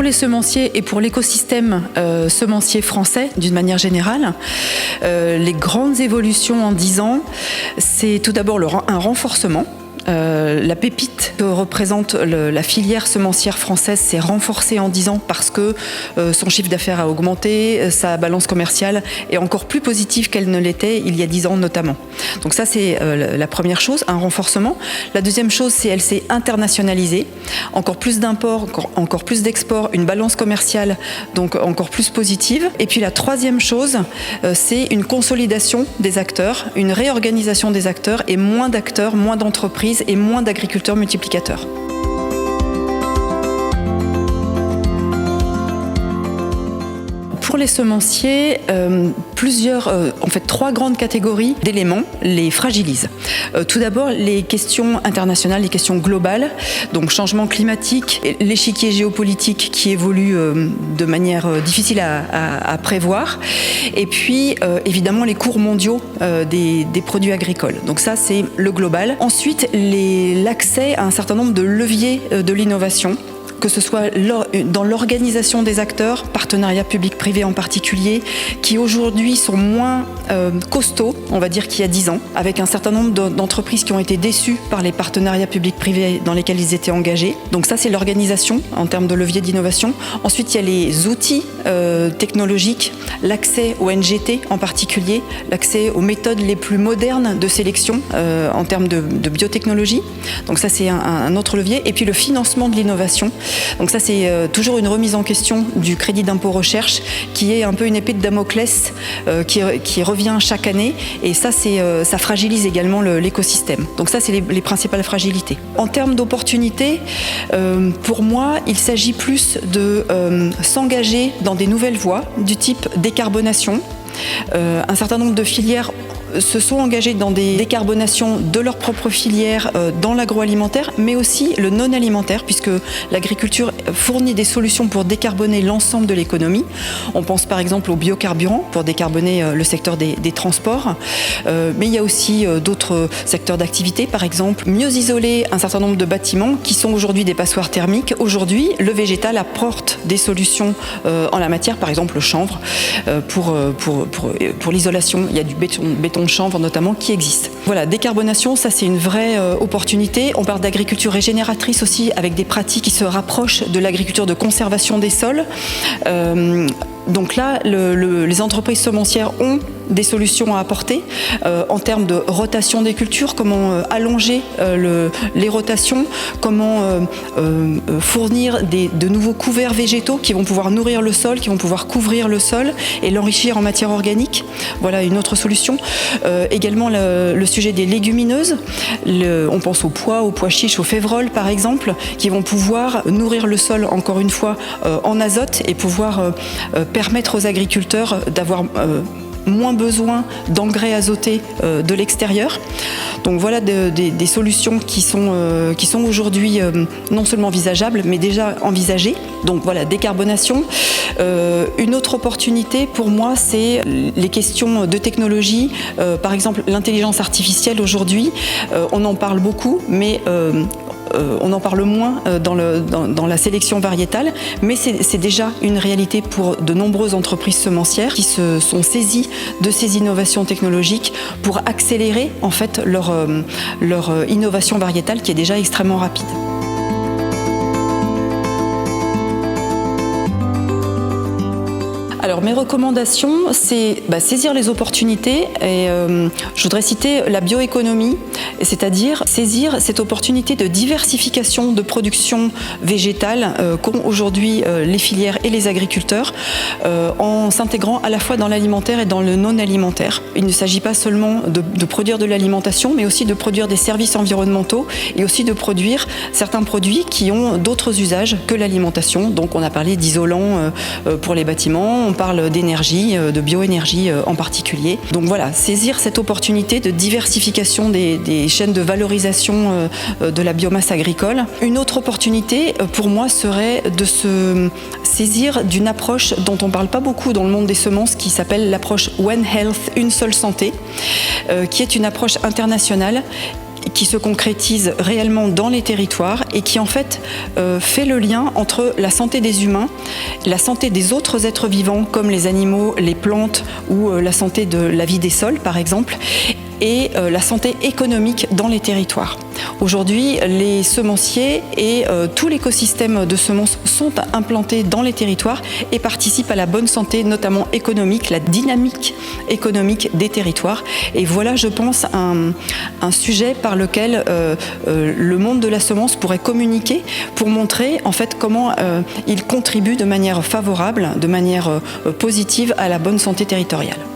les semenciers et pour l'écosystème semencier français d'une manière générale, les grandes évolutions en 10 ans, c'est tout d'abord un renforcement. La pépite que représente la filière semencière française s'est renforcée en 10 ans parce que son chiffre d'affaires a augmenté, sa balance commerciale est encore plus positive qu'elle ne l'était il y a 10 ans notamment. Donc ça c'est la première chose, un renforcement. La deuxième chose, c'est elle s'est internationalisée, encore plus d'imports, encore plus d'exports, une balance commerciale donc encore plus positive. Et puis la troisième chose, c'est une consolidation des acteurs, une réorganisation des acteurs et moins d'acteurs, moins d'entreprises et moins d'agriculteurs multiplicateurs. Pour les semenciers, trois grandes catégories d'éléments les fragilisent. Tout d'abord, les questions internationales, les questions globales, donc changement climatique, l'échiquier géopolitique qui évolue de manière difficile à prévoir, et puis évidemment les cours mondiaux des produits agricoles. Donc ça, c'est le global. Ensuite, l'accès à un certain nombre de leviers de l'innovation, que ce soit dans l'organisation des acteurs, partenariats publics-privés en particulier, qui aujourd'hui sont moins costauds, on va dire qu'il y a 10 ans, avec un certain nombre d'entreprises qui ont été déçues par les partenariats publics-privés dans lesquels ils étaient engagés. Donc ça, c'est l'organisation en termes de levier d'innovation. Ensuite, il y a les outils technologiques, l'accès au NGT en particulier, l'accès aux méthodes les plus modernes de sélection en termes de biotechnologie. Donc ça, c'est un autre levier. Et puis le financement de l'innovation. Donc ça, c'est toujours une remise en question du crédit d'impôt recherche qui est un peu une épée de Damoclès qui revient chaque année, et ça, ça fragilise également l'écosystème. Donc ça, c'est les principales fragilités. En termes d'opportunités, pour moi, il s'agit plus de s'engager dans des nouvelles voies du type décarbonation. Un certain nombre de filières se sont engagés dans des décarbonations de leur propre filière dans l'agroalimentaire, mais aussi le non-alimentaire, puisque l'agriculture fournit des solutions pour décarboner l'ensemble de l'économie. On pense par exemple aux biocarburants pour décarboner le secteur des transports, mais il y a aussi d'autres secteurs d'activité, par exemple mieux isoler un certain nombre de bâtiments qui sont aujourd'hui des passoires thermiques. Aujourd'hui, le végétal apporte des solutions en la matière, par exemple le chanvre pour l'isolation. Il y a du béton de chanvre notamment qui existe. Voilà, décarbonation, ça c'est une vraie opportunité. On parle d'agriculture régénératrice aussi, avec des pratiques qui se rapprochent de l'agriculture de conservation des sols. Donc là, les entreprises semencières ont des solutions à apporter en termes de rotation des cultures, comment allonger les rotations, comment fournir de nouveaux couverts végétaux qui vont pouvoir nourrir le sol, qui vont pouvoir couvrir le sol et l'enrichir en matière organique. Voilà une autre solution. Également le sujet des légumineuses. On pense aux pois chiches, aux févroles par exemple, qui vont pouvoir nourrir le sol encore une fois en azote et pouvoir permettre aux agriculteurs d'avoir moins besoin d'engrais azotés de l'extérieur. Donc voilà des solutions qui sont aujourd'hui non seulement envisageables, mais déjà envisagées. Donc voilà, décarbonation. Une autre opportunité pour moi, c'est les questions de technologie. Par exemple, l'intelligence artificielle aujourd'hui, on en parle beaucoup, mais on en parle moins dans la sélection variétale, mais c'est déjà une réalité pour de nombreuses entreprises semencières qui se sont saisies de ces innovations technologiques pour accélérer en fait leur innovation variétale qui est déjà extrêmement rapide. Alors mes recommandations, c'est saisir les opportunités et je voudrais citer la bioéconomie, c'est-à-dire saisir cette opportunité de diversification de production végétale qu'ont aujourd'hui les filières et les agriculteurs en s'intégrant à la fois dans l'alimentaire et dans le non-alimentaire. Il ne s'agit pas seulement de produire de l'alimentation, mais aussi de produire des services environnementaux et aussi de produire certains produits qui ont d'autres usages que l'alimentation. Donc on a parlé d'isolants pour les bâtiments, on parle d'énergie, de bioénergie en particulier. Donc voilà, saisir cette opportunité de diversification des chaînes de valorisation de la biomasse agricole. Une autre opportunité pour moi serait de se saisir d'une approche dont on ne parle pas beaucoup dans le monde des semences, qui s'appelle l'approche One Health, une seule santé, qui est une approche internationale qui se concrétise réellement dans les territoires et qui en fait fait le lien entre la santé des humains, la santé des autres êtres vivants comme les animaux, les plantes ou la santé de la vie des sols par exemple, et la santé économique dans les territoires. Aujourd'hui, les semenciers et tout l'écosystème de semences sont implantés dans les territoires et participent à la bonne santé, notamment économique, la dynamique économique des territoires. Et voilà, je pense, un sujet par lequel le monde de la semence pourrait communiquer pour montrer en fait comment il contribue de manière favorable, de manière positive à la bonne santé territoriale.